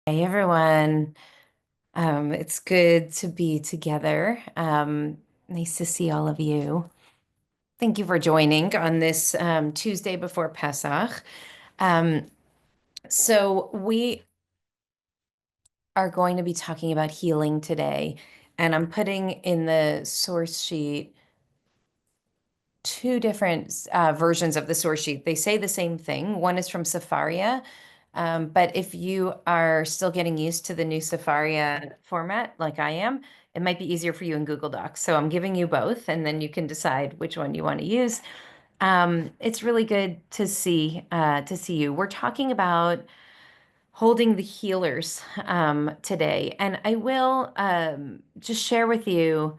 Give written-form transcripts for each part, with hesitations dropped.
Hey everyone. It's good to be together. Nice to see all of you. Thank you for joining on this Tuesday before Pesach. Um, so we are going to be talking about healing today, and I'm putting in the source sheet two different versions of the source sheet. They say the same thing. One is from Safaria, but if you are still getting used to the new Safaria format, like I am, it might be easier for you in Google Docs. So I'm giving you both, and then you can decide which one you want to use. It's really good to see you. We're talking about holding the healers today, and I will just share with you.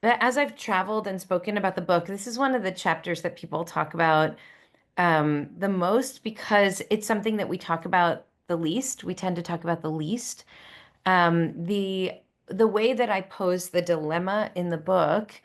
But as I've traveled and spoken about the book, this is one of the chapters that people talk about the most because it's something that we talk about the least. We tend to talk about the least. The way that I pose the dilemma in the book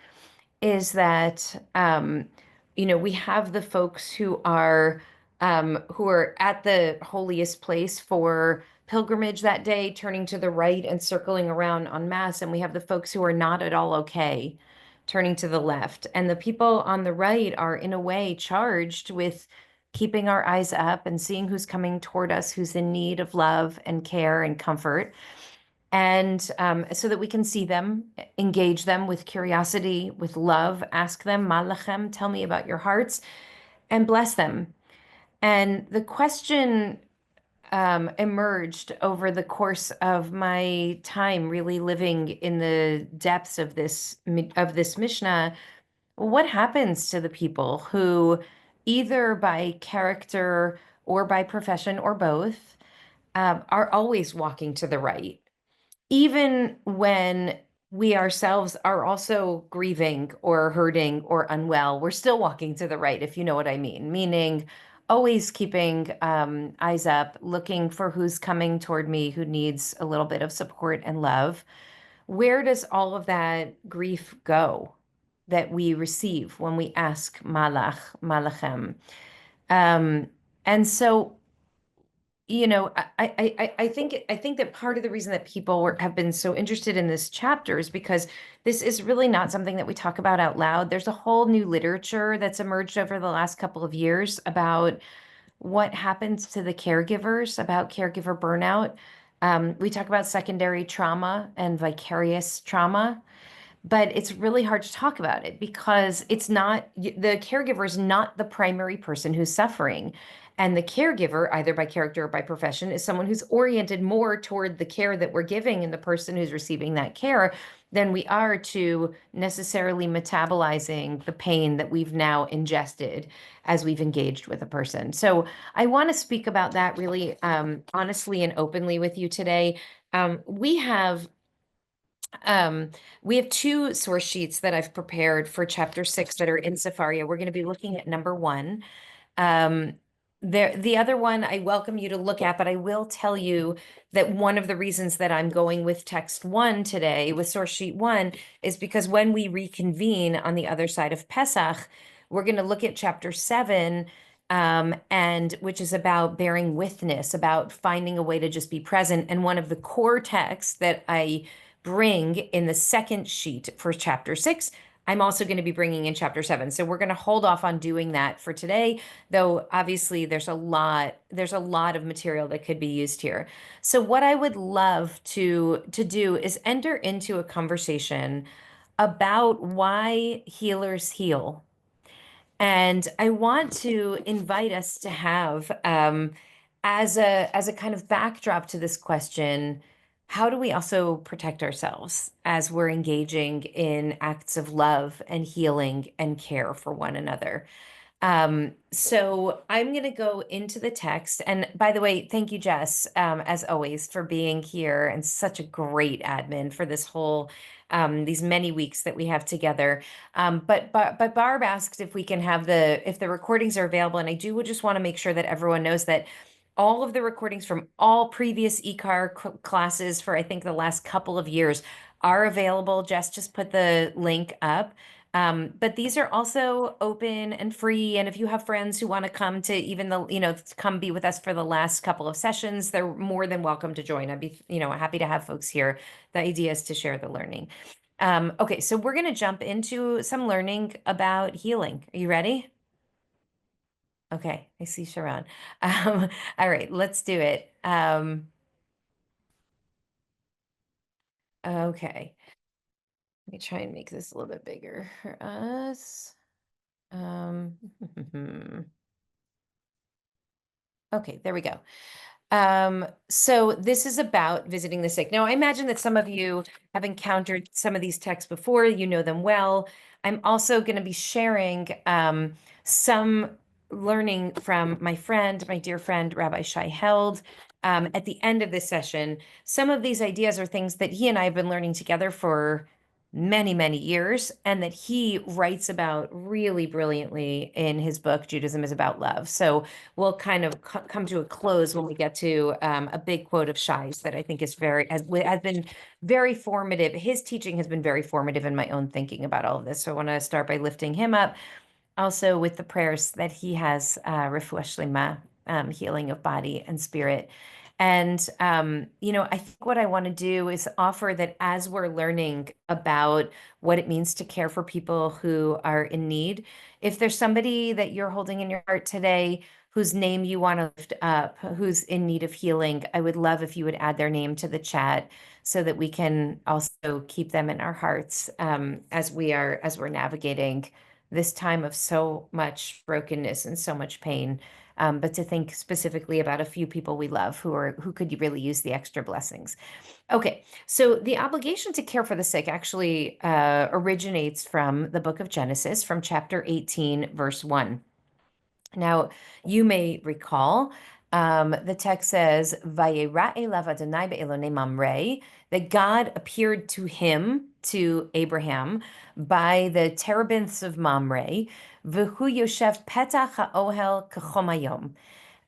is that we have the folks who are at the holiest place for pilgrimage that day, turning to the right and circling around en masse, and we have the folks who are not at all okay, turning to the left. And the people on the right are, in a way, charged with keeping our eyes up and seeing who's coming toward us, who's in need of love and care and comfort, and so that we can see them, engage them with curiosity, with love, ask them, Malachem, tell me about your hearts, and bless them. And the question emerged over the course of my time really living in the depths of this Mishnah. What happens to the people who, either by character or by profession or both, are always walking to the right? Even when we ourselves are also grieving or hurting or unwell, we're still walking to the right, if you know what I mean. Meaning, always keeping eyes up, looking for who's coming toward me, who needs a little bit of support and love. Where does all of that grief go that we receive when we ask Malachem? Um, and so I think that part of the reason that have been so interested in this chapter is because this is really not something that we talk about out loud. There's a whole new literature that's emerged over the last couple of years about what happens to the caregivers, about caregiver burnout. We talk about secondary trauma and vicarious trauma, but it's really hard to talk about it because it's not the caregiver is not the primary person who's suffering. And the caregiver, either by character or by profession, is someone who's oriented more toward the care that we're giving and the person who's receiving that care than we are to necessarily metabolizing the pain that we've now ingested as we've engaged with a person. So I want to speak about that really honestly and openly with you today. Um, we have um, we have two source sheets that I've prepared for chapter 6 that are in Safaria. We're going to be looking at number 1. Um, the other one I welcome you to look at, but I will tell you that one of the reasons that I'm going with text 1 today, with source sheet 1, is because when we reconvene on the other side of Pesach, we're going to look at chapter 7, and which is about bearing witness, about finding a way to just be present. And one of the core texts that I bring in the second sheet for chapter 6, I'm also going to be bringing in chapter 7. So we're going to hold off on doing that for today, though obviously there's a lot of material that could be used here. So what I would love to do is enter into a conversation about why healers heal. And I want to invite us to have, as a kind of backdrop to this question, how do we also protect ourselves as we're engaging in acts of love and healing and care for one another? So I'm going to go into the text. And by the way, thank you, Jess, as always, for being here and such a great admin for this whole, these many weeks that we have together. But Barb asked if we can have if the recordings are available. And I do just want to make sure that everyone knows that all of the recordings from all previous IKAR classes for, I think, the last couple of years are available. Jess just put the link up. But these are also open and free. And if you have friends who want to come to even come be with us for the last couple of sessions, they're more than welcome to join. I'd be, happy to have folks here. The idea is to share the learning. Okay, so we're going to jump into some learning about healing. Are you ready? Okay, I see Sharon. All right, let's do it. Okay, let me try and make this a little bit bigger for us. Um, okay, there we go. So this is about visiting the sick. Now, I imagine that some of you have encountered some of these texts before, you know them well. I'm also going to be sharing some learning from my dear friend, Rabbi Shai Held. At the end of this session, some of these ideas are things that he and I have been learning together for many, many years, and that he writes about really brilliantly in his book, Judaism is About Love. So we'll kind of come to a close when we get to a big quote of Shai's that I think has been very formative. His teaching has been very formative in my own thinking about all of this. So I want to start by lifting him up, also with the prayers that he has, refuah shlema, healing of body and spirit. And I think what I want to do is offer that as we're learning about what it means to care for people who are in need, if there's somebody that you're holding in your heart today whose name you want to lift up, who's in need of healing, I would love if you would add their name to the chat so that we can also keep them in our hearts, as we're navigating this time of so much brokenness and so much pain. But to think specifically about a few people we love who could really use the extra blessings. Okay, so the obligation to care for the sick actually originates from the book of Genesis, from chapter 18, verse 1. Now, you may recall the text says, "Vayera elav Adonai be'elonei Mamre," that God appeared to him, to Abraham, by the terebinths of Mamre, "V'hu yoshev petach ha'ohel k'chom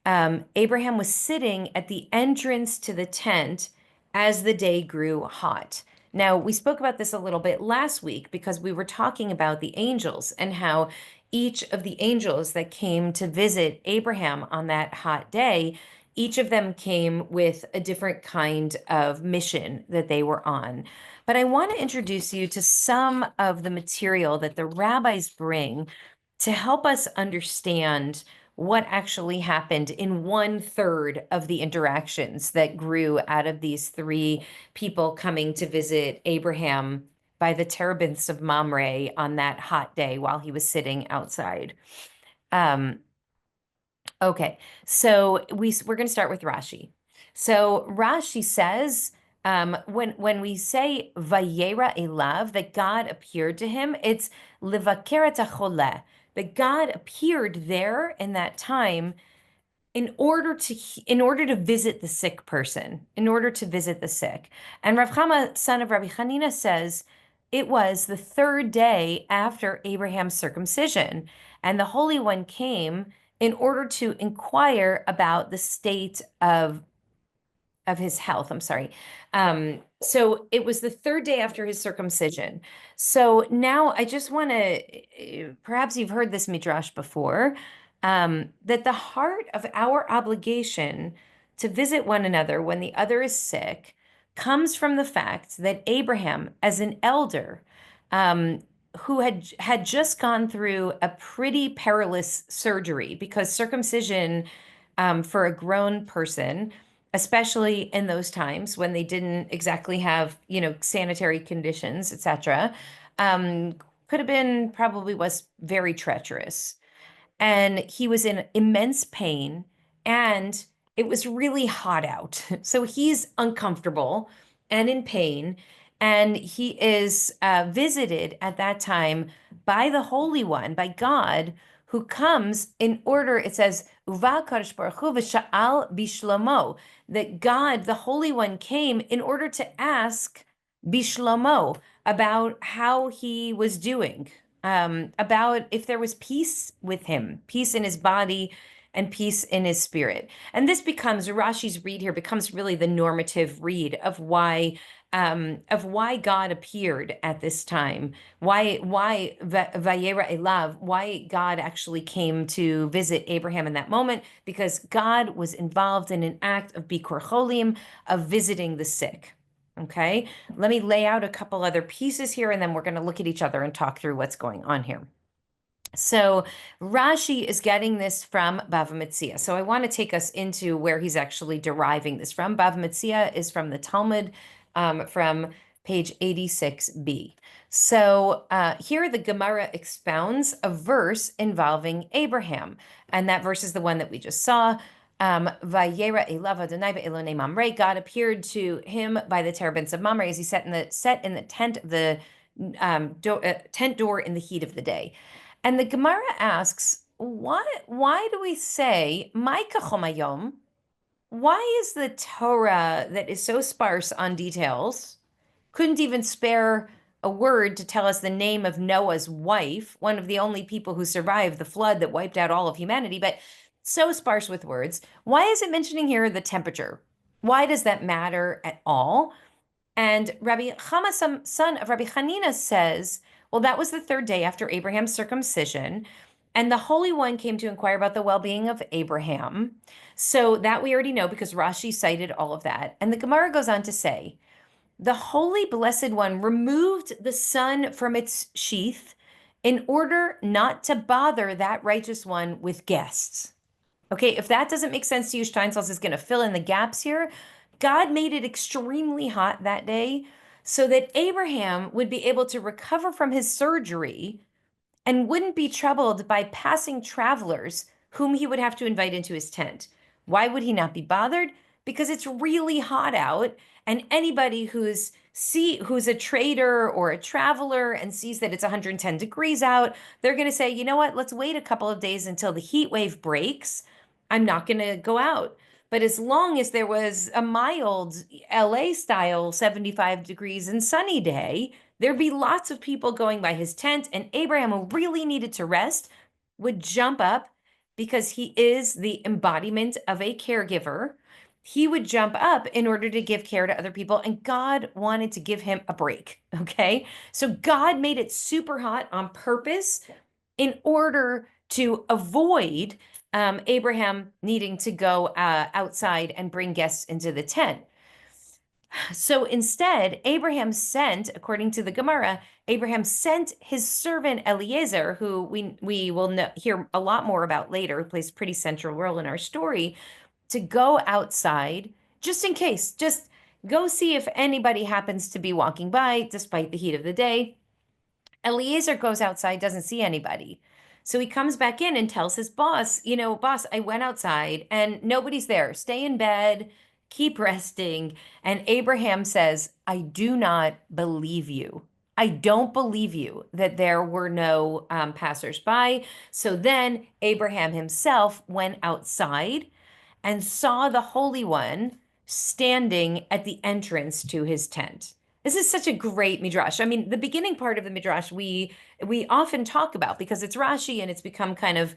hayom." Abraham was sitting at the entrance to the tent as the day grew hot. Now, we spoke about this a little bit last week because we were talking about the angels and how each of the angels that came to visit Abraham on that hot day, each of them came with a different kind of mission that they were on. But I want to introduce you to some of the material that the rabbis bring to help us understand what actually happened in 1/3 of the interactions that grew out of these three people coming to visit Abraham by the terebinths of Mamre on that hot day while he was sitting outside. Um, okay, so we're going to start with Rashi. So Rashi says, when we say Vayera elav, that God appeared to him, it's livakeret hacholeh, that God appeared there in that time in order to visit the sick person, in order to visit the sick. And Rav Chama, son of Rabbi Hanina, says it was the third day after Abraham's circumcision, and the Holy One came in order to inquire about the state of his health. I'm sorry. So it was the third day after his circumcision. So now I just want to, perhaps you've heard this midrash before, that the heart of our obligation to visit one another when the other is sick comes from the fact that Abraham, as an elder, who had just gone through a pretty perilous surgery, because circumcision, for a grown person, especially in those times when they didn't exactly have, sanitary conditions, etc., um, could have been, probably was very treacherous. And he was in immense pain, and it was really hot out. So he's uncomfortable and in pain, and he is visited at that time by the Holy One, by God, who comes in order. It says, "Uva Kadosh Baruch Hu v'sha'al bishlomo," that God, the Holy One, came in order to ask bishlomo about how he was doing, about if there was peace with him, peace in his body, and peace in his spirit. And this becomes Rashi's read here becomes really the normative read of why God appeared at this time, why Vayera Elav, why God actually came to visit Abraham in that moment, because God was involved in an act of Bikur Cholim, of visiting the sick. Okay, let me lay out a couple other pieces here, and then we're going to look at each other and talk through what's going on here. So Rashi is getting this from Bava Metzia. So I want to take us into where he's actually deriving this from. Bava Metzia is from the Talmud, from page 86b. So here the Gemara expounds a verse involving Abraham. And that verse is the one that we just saw. Vayera elav Adonai be'elonei Mamre. God appeared to him by the terebinths of Mamre as he sat in the tent of the tent door in the heat of the day. And the Gemara asks, why do we say, "My kachomayom"? Why is the Torah that is so sparse on details, couldn't even spare a word to tell us the name of Noah's wife, one of the only people who survived the flood that wiped out all of humanity, but so sparse with words? Why is it mentioning here the temperature? Why does that matter at all? And Rabbi Chama, son of Rabbi Hanina, says, well, that was the third day after Abraham's circumcision, and the Holy One came to inquire about the well-being of Abraham. So that we already know because Rashi cited all of that. And the Gemara goes on to say, the Holy Blessed One removed the sun from its sheath in order not to bother that righteous one with guests. Okay, if that doesn't make sense to you, Steinsaltz is going to fill in the gaps here. God made it extremely hot that day so that Abraham would be able to recover from his surgery and wouldn't be troubled by passing travelers whom he would have to invite into his tent. Why would he not be bothered? Because it's really hot out, and anybody who's a trader or a traveler and sees that it's 110 degrees out, they're going to say, you know what, let's wait a couple of days until the heat wave breaks. I'm not going to go out. But as long as there was a mild LA style 75 degrees and sunny day, there'd be lots of people going by his tent, and Abraham, who really needed to rest, would jump up because he is the embodiment of a caregiver. He would jump up in order to give care to other people, and God wanted to give him a break. Okay. So God made it super hot on purpose in order to avoid Abraham needing to go outside and bring guests into the tent. So instead, Abraham sent, according to the Gemara, Abraham sent his servant Eliezer, who we will hear a lot more about later, who plays a pretty central role in our story, to go outside just in case, just go see if anybody happens to be walking by despite the heat of the day. Eliezer goes outside, doesn't see anybody. So he comes back in and tells his boss, boss, I went outside and nobody's there. Stay in bed, keep resting. And Abraham says, I do not believe you. I don't believe you that there were no passersby. So then Abraham himself went outside and saw the Holy One standing at the entrance to his tent. This is such a great midrash. I mean, the beginning part of the midrash we often talk about because it's Rashi and it's become kind of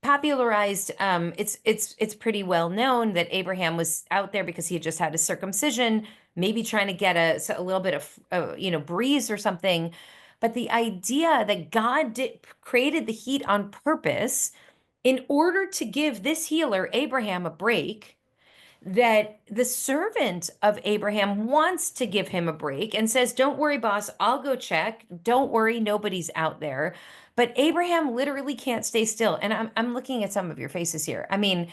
popularized. It's pretty well known that Abraham was out there because he had just had a circumcision, maybe trying to get a little bit of breeze or something. But the idea that God created the heat on purpose in order to give this healer Abraham a break, that the servant of Abraham wants to give him a break and says, don't worry, boss, I'll go check. Don't worry, nobody's out there. But Abraham literally can't stay still. And I'm looking at some of your faces here. I mean,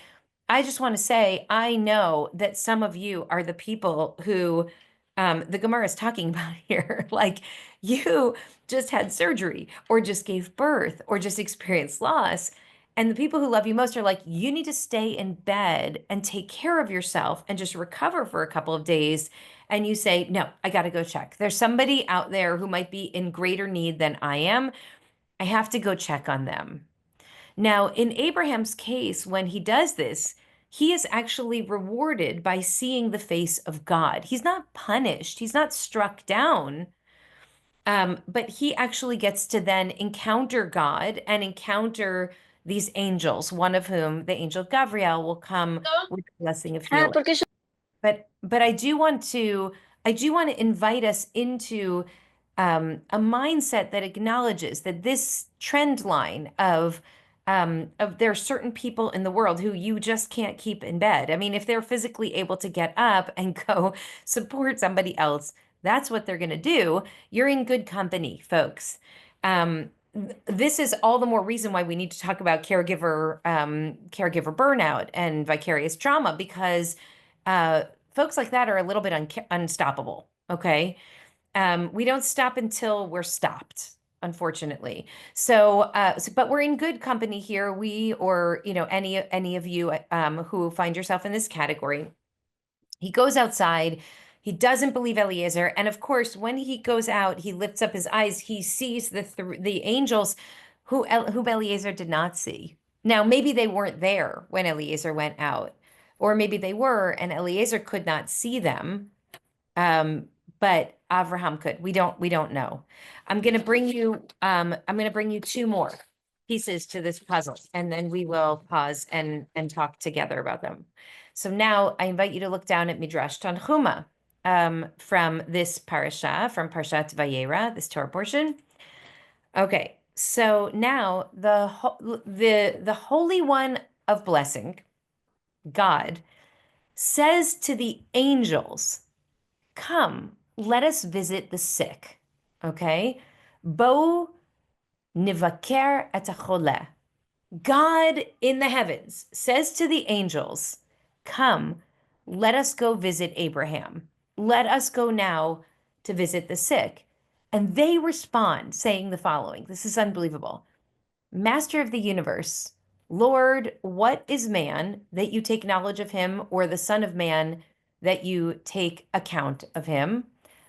I just want to say, I know that some of you are the people who the Gemara is talking about here. Like you just had surgery or just gave birth or just experienced loss. And the people who love you most are like, you need to stay in bed and take care of yourself and just recover for a couple of days. And you say, no, I got to go check. There's somebody out there who might be in greater need than I am. I have to go check on them. Now, in Abraham's case, when he does this, he is actually rewarded by seeing the face of God. He's not punished. He's not struck down. But he actually gets to then encounter God and encounter these angels, one of whom, the angel Gabriel, will come with the blessing of Ah, healing. porque But I do want to invite us into a mindset that acknowledges that this trend line of there are certain people in the world who you just can't keep in bed. I mean, if they're physically able to get up and go support somebody else, that's what they're going to do. You're in good company, folks. This is all the more reason why we need to talk about caregiver burnout and vicarious trauma, because uh, folks like that are a little bit unstoppable. Okay. We don't stop until we're stopped, unfortunately. But we're in good company here. We, or, any of you who find yourself in this category. He goes outside. He doesn't believe Eliezer. And of course, when he goes out, he lifts up his eyes. He sees the angels who Eliezer did not see. Now, maybe they weren't there when Eliezer went out, or maybe they were, and Eliezer could not see them. Um, but Avraham could. We don't know. I'm gonna bring you two more pieces to this puzzle, and then we will pause and talk together about them. So now I invite you to look down at Midrash Tanchuma, from this parasha, from Parshat Vayera, this Torah portion. Okay, so now the Holy One of Blessing, God, says to the angels, "Come, let us visit the sick." Okay? Bo nivaker et hacholeh. God in the heavens says to the angels, "Come, let us go visit Abraham. Let us go now to visit the sick." And they respond saying the following. This is unbelievable. "Master of the universe, Lord, what is man that you take knowledge of him, or the son of man that you take account of him?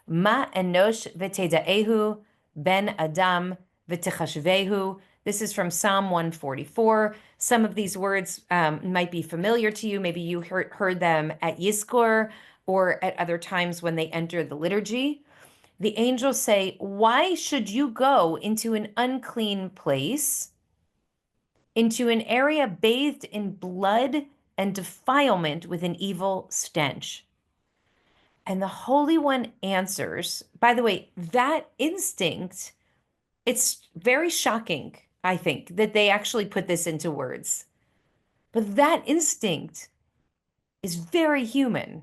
Ma enosh v'tedaehu ben adam v'techashvehu." This is from Psalm 144. Some of these words might be familiar to you. Maybe you heard them at Yizkor or at other times when they enter the liturgy. The angels say, "Why should you go into an unclean place, into an area bathed in blood and defilement with an evil stench?" And the Holy One answers, by the way, that instinct, it's very shocking, I think, that they actually put this into words. But that instinct is very human,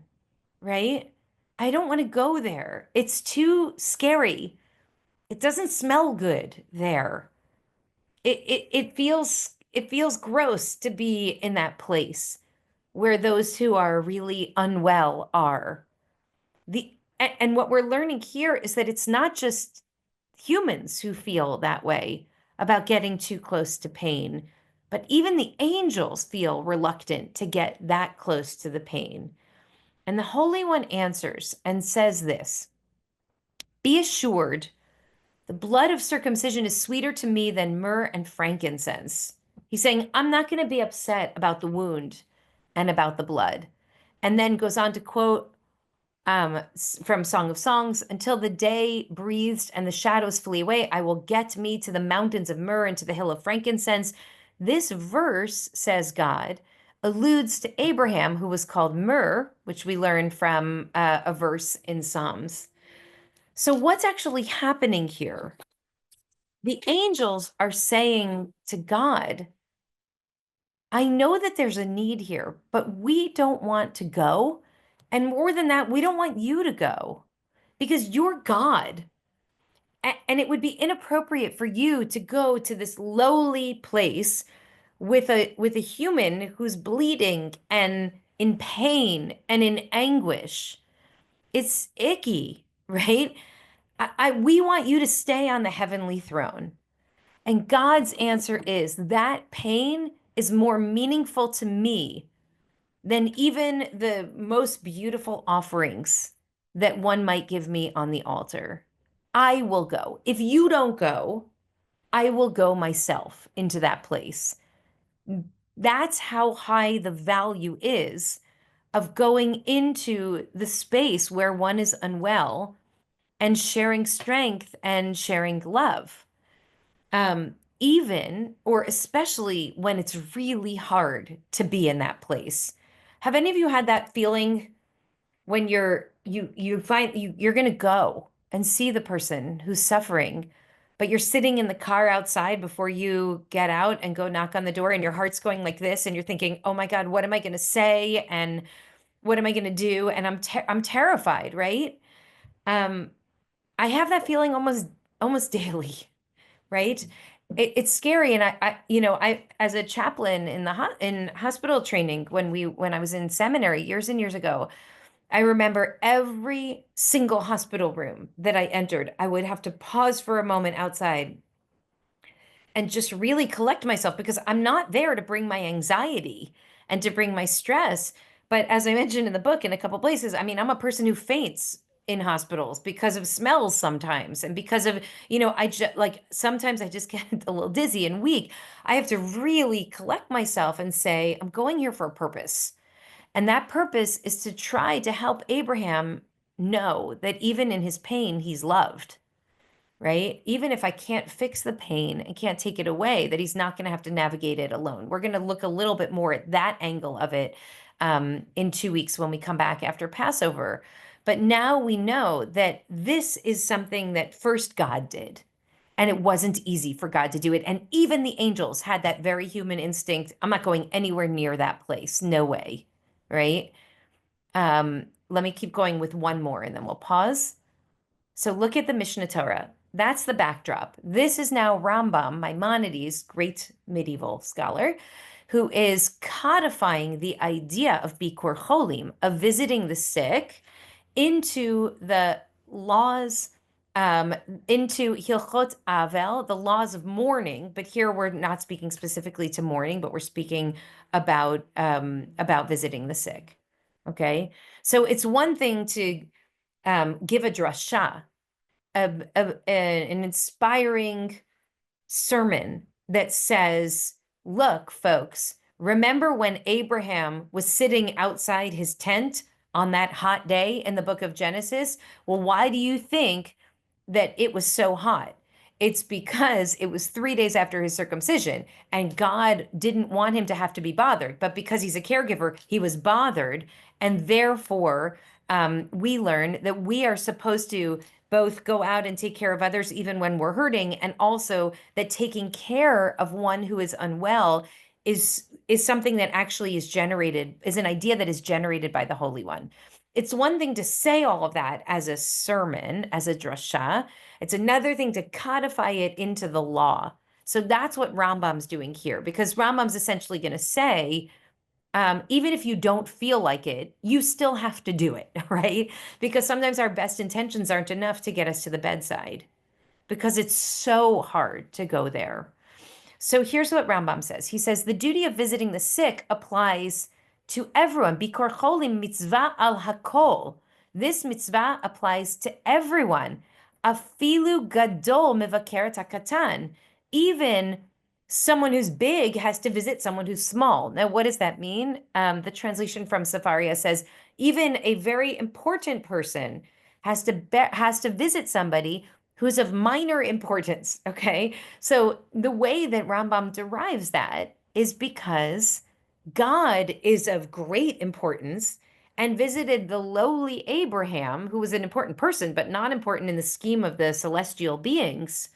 right? I don't want to go there. It's too scary. It doesn't smell good there. It feels gross to be in that place where those who are really unwell are. And what we're learning here is that it's not just humans who feel that way about getting too close to pain, but even the angels feel reluctant to get that close to the pain. And the Holy One answers and says this: "Be assured, the blood of circumcision is sweeter to me than myrrh and frankincense." He's saying, I'm not going to be upset about the wound and about the blood. And then goes on to quote from Song of Songs: "Until the day breathes and the shadows flee away, I will get me to the mountains of myrrh and to the hill of frankincense." This verse, says God, alludes to Abraham, who was called Myrrh, which we learn from a verse in Psalms. So what's actually happening here? The angels are saying to God, I know that there's a need here, but we don't want to go. And more than that, we don't want you to go because you're God. And it would be inappropriate for you to go to this lowly place with a human who's bleeding and in pain and in anguish. It's icky, right? We want you to stay on the heavenly throne. And God's answer is that pain is more meaningful to me than even the most beautiful offerings that one might give me on the altar. I will go. If you don't go, I will go myself into that place. That's how high the value is of going into the space where one is unwell and sharing strength and sharing love. even or especially when it's really hard to be in that place. Have any of you had that feeling when you find you're going to go and see the person who's suffering, but you're sitting in the car outside before you get out and go knock on the door and your heart's going like this and you're thinking, "Oh my God, what am I going to say and what am I going to do?" And I'm terrified, right? Um I have that feeling almost daily, right? It's scary, and I as a chaplain in the in hospital training when I was in seminary years and years ago, I remember every single hospital room that I entered, I would have to pause for a moment outside and just really collect myself because I'm not there to bring my anxiety and to bring my stress. But as I mentioned in the book in a couple places, I mean, I'm a person who faints in hospitals because of smells sometimes and because of, I just like sometimes I just get a little dizzy and weak. I have to really collect myself and say, I'm going here for a purpose. And that purpose is to try to help Abraham know that even in his pain, he's loved, right? Even if I can't fix the pain and can't take it away, that he's not going to have to navigate it alone. We're going to look a little bit more at that angle of it in 2 weeks when we come back after Passover. But now we know that this is something that first God did. And it wasn't easy for God to do it. And even the angels had that very human instinct. I'm not going anywhere near that place. No way. Right? Let me keep going with one more and then we'll pause. So look at the Mishnah Torah. That's the backdrop. This is now Rambam, Maimonides, great medieval scholar, who is codifying the idea of Bikur Cholim, of visiting the sick, into the laws, into Hilchot Avel, the laws of mourning. But here we're not speaking specifically to mourning, but we're speaking about visiting the sick. Okay, so it's one thing to give a drasha, an inspiring sermon that says, look, folks, remember when Abraham was sitting outside his tent on that hot day in the book of Genesis? Well, why do you think that it was so hot? It's because it was 3 days after his circumcision, and God didn't want him to have to be bothered. But because he's a caregiver, he was bothered. And therefore, we learn that we are supposed to both go out and take care of others even when we're hurting, and also that taking care of one who is unwell is something that actually is an idea that is generated by the Holy One. It's one thing to say all of that as a sermon, as a drasha. It's another thing to codify it into the law. So that's what Rambam's doing here, because Rambam's essentially going to say, even if you don't feel like it, you still have to do it, right? Because sometimes our best intentions aren't enough to get us to the bedside because it's so hard to go there. So here's what Rambam says. He says, the duty of visiting the sick applies to everyone. Bikor cholim mitzvah al hakol. This mitzvah applies to everyone. Afilu gadol mevakeret hakatan. Even someone who's big has to visit someone who's small. Now, what does that mean? The translation from Safaria says, even a very important person has to visit somebody who's of minor importance. Okay, so the way that Rambam derives that is because God is of great importance and visited the lowly Abraham, who was an important person, but not important in the scheme of the celestial beings.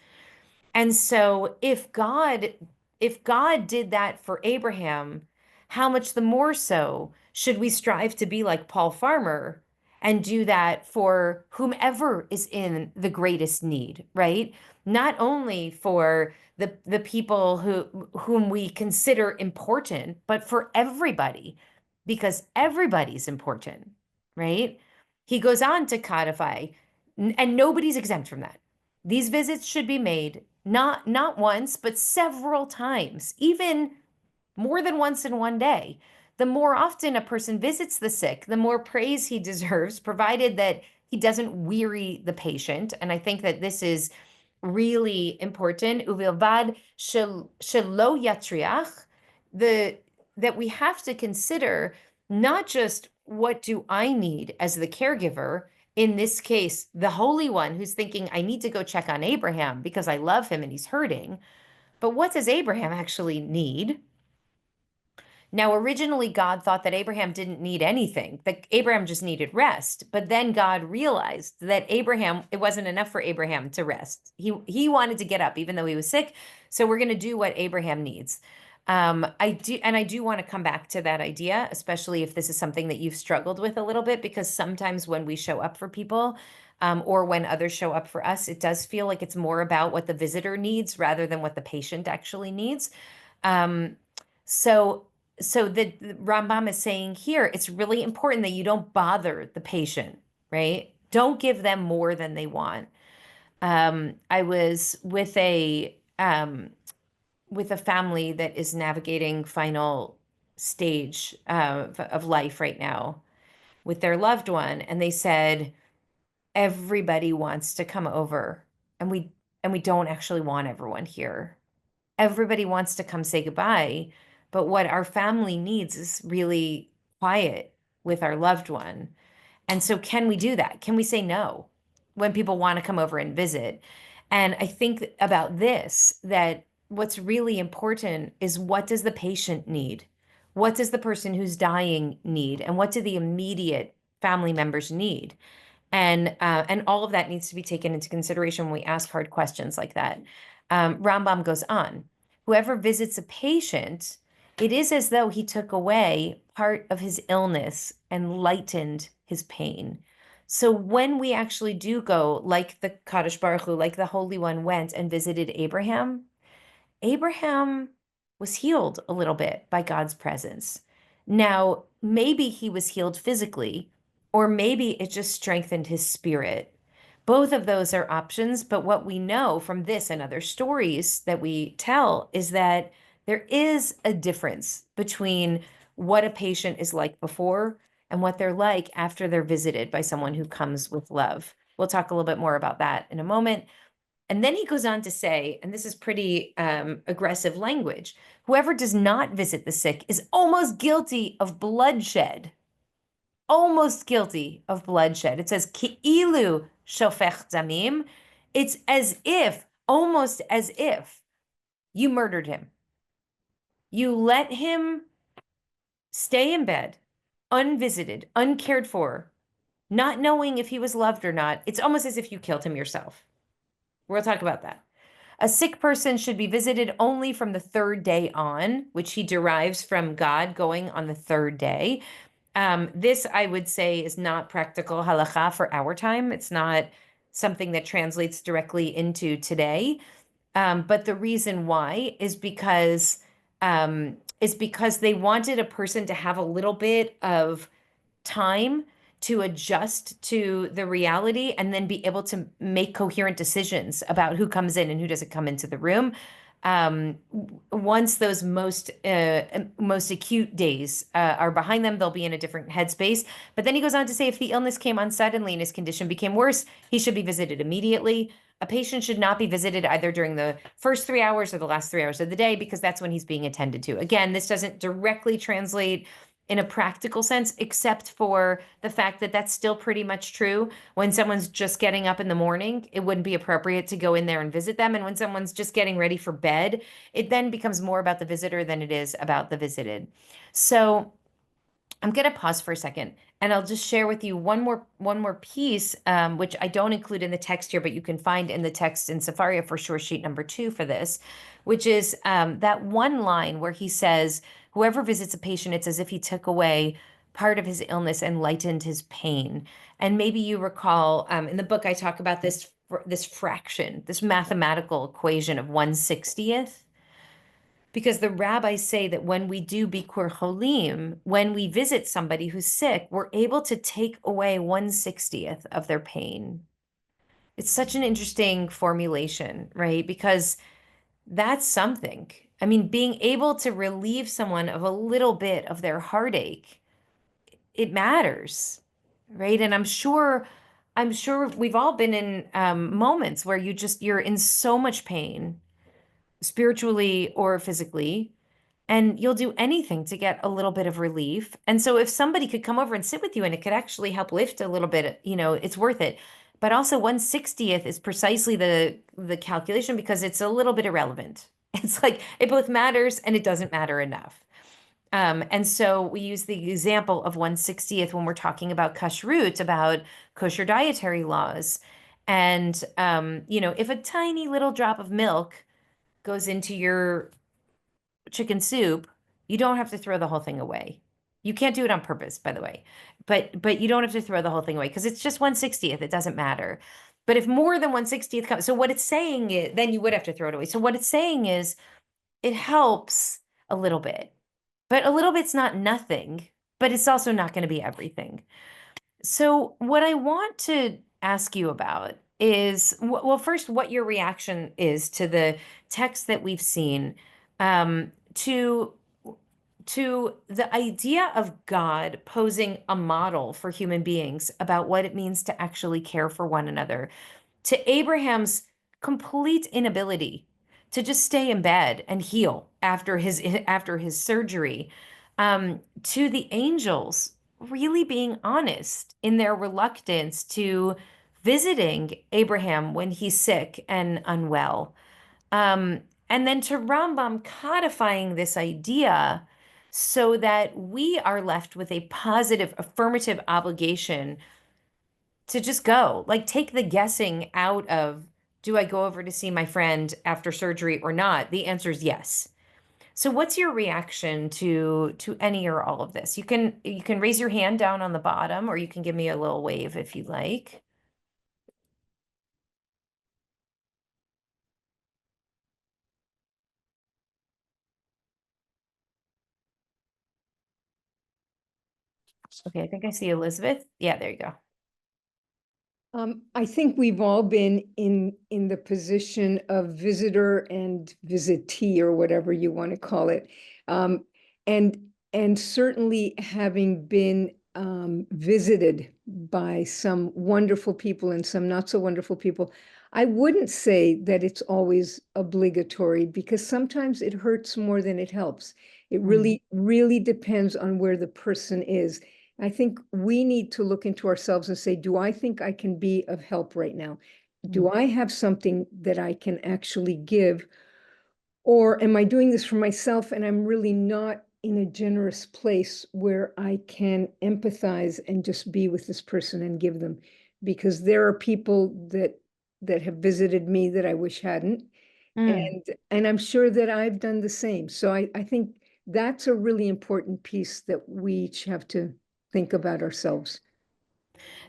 And so if God did that for Abraham, how much the more so should we strive to be like Paul Farmer and do that for whomever is in the greatest need, right? Not only for the people whom we consider important, but for everybody, because everybody's important, right? He goes on to codify, and nobody's exempt from that. These visits should be made not once, but several times, even more than once in one day. The more often a person visits the sick, the more praise he deserves, provided that he doesn't weary the patient. And I think that this is really important. Uvilvad shelo yatriach, that we have to consider not just what do I need as the caregiver, in this case, the Holy One who's thinking, I need to go check on Abraham because I love him and he's hurting. But what does Abraham actually need? Now, originally, God thought that Abraham didn't need anything, that Abraham just needed rest. But then God realized that it wasn't enough for Abraham to rest. He wanted to get up, even though he was sick. So we're going to do what Abraham needs. I do want to come back to that idea, especially if this is something that you've struggled with a little bit, because sometimes when we show up for people, or when others show up for us, it does feel like it's more about what the visitor needs rather than what the patient actually needs. Um, so the Rambam is saying here, it's really important that you don't bother the patient, right? Don't give them more than they want. I was with a family that is navigating final stage of life right now with their loved one, and they said everybody wants to come over, and we don't actually want everyone here. Everybody wants to come say goodbye, but what our family needs is really quiet with our loved one. And so, can we do that? Can we say no when people want to come over and visit? And I think about this, that what's really important is, what does the patient need? What does the person who's dying need? And what do the immediate family members need? And all of that needs to be taken into consideration when we ask hard questions like that. Rambam goes on, whoever visits a patient, it is as though he took away part of his illness and lightened his pain. So when we actually do go, like the Kadosh Baruch Hu, like the Holy One went and visited Abraham, Abraham was healed a little bit by God's presence. Now, maybe he was healed physically, or maybe it just strengthened his spirit. Both of those are options, but what we know from this and other stories that we tell is that there is a difference between what a patient is like before and what they're like after they're visited by someone who comes with love. We'll talk a little bit more about that in a moment. And then he goes on to say, and this is pretty aggressive language, whoever does not visit the sick is almost guilty of bloodshed. Almost guilty of bloodshed. It says, ki'ilu shofech damim. It's as if, almost as if, you murdered him. You let him stay in bed, unvisited, uncared for, not knowing if he was loved or not. It's almost as if you killed him yourself. We'll talk about that. A sick person should be visited only from the third day on, which he derives from God going on the third day. This, I would say, is not practical halacha for our time. It's not something that translates directly into today. But the reason why is because they wanted a person to have a little bit of time to adjust to the reality and then be able to make coherent decisions about who comes in and who doesn't come into the room. Once those most acute days are behind them, they'll be in a different headspace. But then he goes on to say, if the illness came on suddenly and his condition became worse, he should be visited immediately. A patient should not be visited either during the first 3 hours or the last 3 hours of the day, because that's when he's being attended to. Again, this doesn't directly translate in a practical sense, except for the fact that that's still pretty much true. When someone's just getting up in the morning, it wouldn't be appropriate to go in there and visit them. And when someone's just getting ready for bed, it then becomes more about the visitor than it is about the visited. So I'm going to pause for a second, and I'll just share with you one more piece, which I don't include in the text here, but you can find in the text in Sefaria for sure, sheet number 2 for this, which is that one line where he says, whoever visits a patient, it's as if he took away part of his illness and lightened his pain. And maybe you recall in the book, I talk about this fraction, this mathematical equation of 1/60th. Because the rabbis say that when we do Bikur Cholim, when we visit somebody who's sick, we're able to take away 1/60th of their pain. It's such an interesting formulation, right? Because that's something. I mean, being able to relieve someone of a little bit of their heartache, it matters, right? And I'm sure we've all been in moments where you're in so much pain, spiritually or physically, and you'll do anything to get a little bit of relief. And so if somebody could come over and sit with you and it could actually help lift a little bit, it's worth it. But also 1/60th is precisely the calculation, because it's a little bit irrelevant. It's like it both matters and it doesn't matter enough. And so we use the example of 1/60th when we're talking about kashrut, about kosher dietary laws. And, if a tiny little drop of milk goes into your chicken soup, you don't have to throw the whole thing away. You can't do it on purpose, by the way, but you don't have to throw the whole thing away because it's just 1/60th. It doesn't matter. But if more than 1/60th comes, so what it's saying is, then you would have to throw it away. So what it's saying is it helps a little bit, but a little bit's not nothing, but it's also not going to be everything. So, what I want to ask you about is, well, first, what your reaction is to the text that we've seen, to the idea of God posing a model for human beings about what it means to actually care for one another, to Abraham's complete inability to just stay in bed and heal after his surgery, to the angels really being honest in their reluctance to visiting Abraham when he's sick and unwell. Um, and then to Rambam codifying this idea so that we are left with a positive, affirmative obligation to just go. Like, take the guessing out of, do I go over to see my friend after surgery or not? The answer is yes. So what's your reaction to any or all of this? You can raise your hand down on the bottom, or you can give me a little wave if you like. Okay, I think I see Elizabeth. Yeah, there you go. I think we've all been in the position of visitor and visitee, or whatever you want to call it. Um, and certainly having been visited by some wonderful people and some not so wonderful people, I wouldn't say that it's always obligatory, because sometimes it hurts more than it helps. It Mm, really depends on where the person is. I think we need to look into ourselves and say, do I think I can be of help right now? mm, Do I have something that I can actually give? Or am I doing this for myself and I'm really not in a generous place where I can empathize and just be with this person and give them? Because there are people that have visited me that I wish hadn't. mm. And I'm sure that I've done the same. So I think that's a really important piece that we each have to think about ourselves.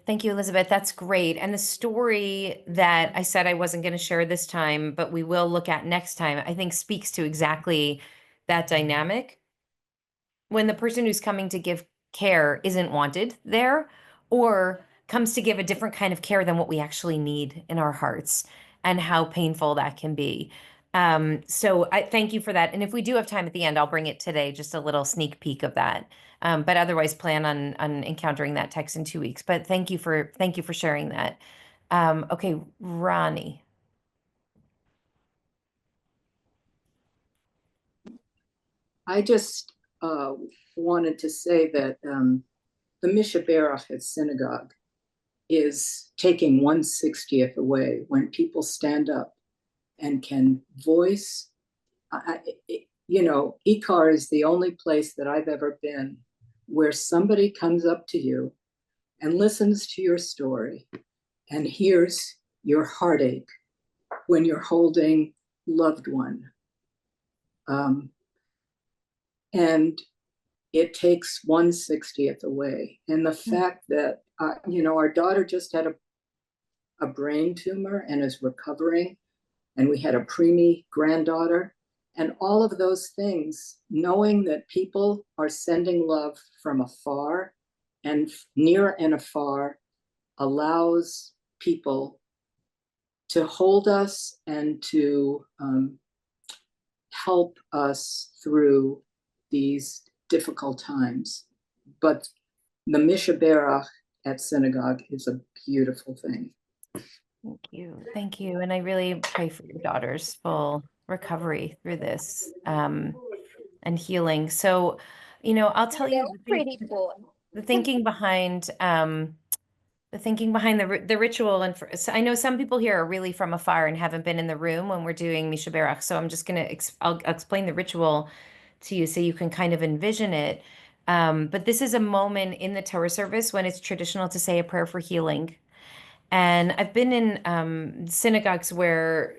Thank you, Elizabeth. That's great. And the story that I said I wasn't going to share this time, but we will look at next time, I think speaks to exactly that dynamic. When the person who's coming to give care isn't wanted there, or comes to give a different kind of care than what we actually need in our hearts, and how painful that can be. So I thank you for that. And if we do have time at the end, I'll bring it today, just a little sneak peek of that. But otherwise, plan on encountering that text in 2 weeks. But thank you for sharing that. Okay, Ronnie. I just wanted to say that the Mishaberach at synagogue is taking 1/60th away when people stand up and can voice. IKAR is the only place that I've ever been where somebody comes up to you and listens to your story and hears your heartache when you're holding loved one. And it takes 1/60th away. And the fact that, our daughter just had a brain tumor and is recovering, and we had a preemie granddaughter, and all of those things, knowing that people are sending love from afar and near and afar, allows people to hold us and to help us through these difficult times. But the Mishaberach at synagogue is a beautiful thing. Thank you. Thank you. And I really pray for your daughter's full recovery through this, and healing. So, I'll tell you Hello, pretty boy. the thinking behind the thinking behind the ritual. And so I know some people here are really from afar and haven't been in the room when we're doing Misha Berach. So I'm just gonna I'll explain the ritual to you so you can kind of envision it. But this is a moment in the Torah service when it's traditional to say a prayer for healing. And I've been in synagogues where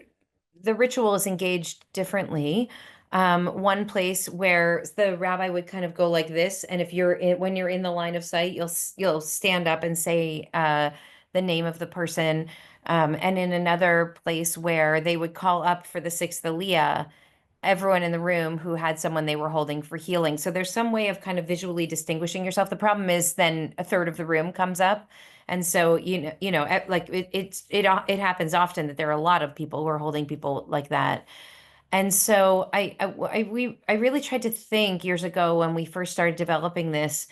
the ritual is engaged differently. One place where the rabbi would kind of go like this, and if you're when you're in the line of sight, you'll stand up and say the name of the person. And in another place where they would call up for the sixth Aliyah, everyone in the room who had someone they were holding for healing. So there's some way of kind of visually distinguishing yourself. The problem is then a third of the room comes up. And so, like it happens often that there are a lot of people who are holding people like that. And so I really tried to think years ago when we first started developing this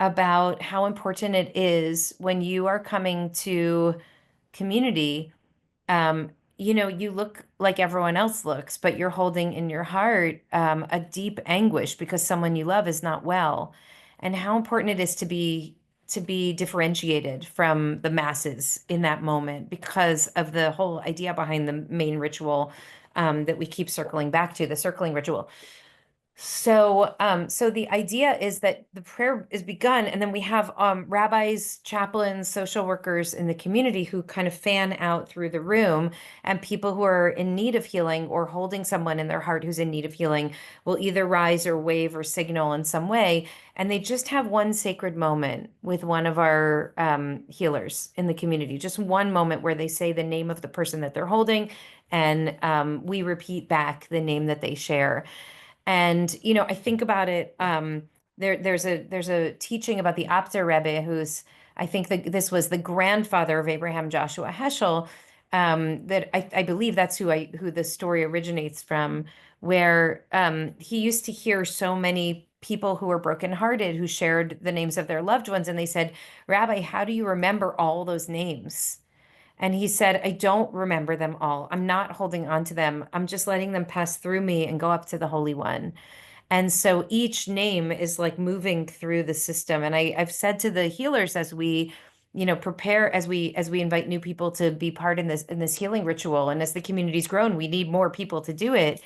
about how important it is when you are coming to community. um, you look like everyone else looks, but you're holding in your heart a deep anguish because someone you love is not well, and how important it is to be differentiated from the masses in that moment because of the whole idea behind the main ritual that we keep circling back to, the circling ritual. So the idea is that the prayer is begun, and then we have rabbis, chaplains, social workers in the community who kind of fan out through the room, and people who are in need of healing or holding someone in their heart who's in need of healing will either rise or wave or signal in some way, and they just have one sacred moment with one of our healers in the community, just one moment where they say the name of the person that they're holding, and we repeat back the name that they share. And I think about it. There's a teaching about the Apter Rebbe, who's I think that this was the grandfather of Abraham Joshua Heschel. That I believe that's who the story originates from, where he used to hear so many people who were brokenhearted who shared the names of their loved ones, and they said, "Rabbi, how do you remember all those names?" And he said, I don't remember them all. I'm not holding on to them. I'm just letting them pass through me and go up to the Holy One. And so each name is like moving through the system. And I've said to the healers as we, prepare as we invite new people to be part in this healing ritual, and as the community's grown, we need more people to do it.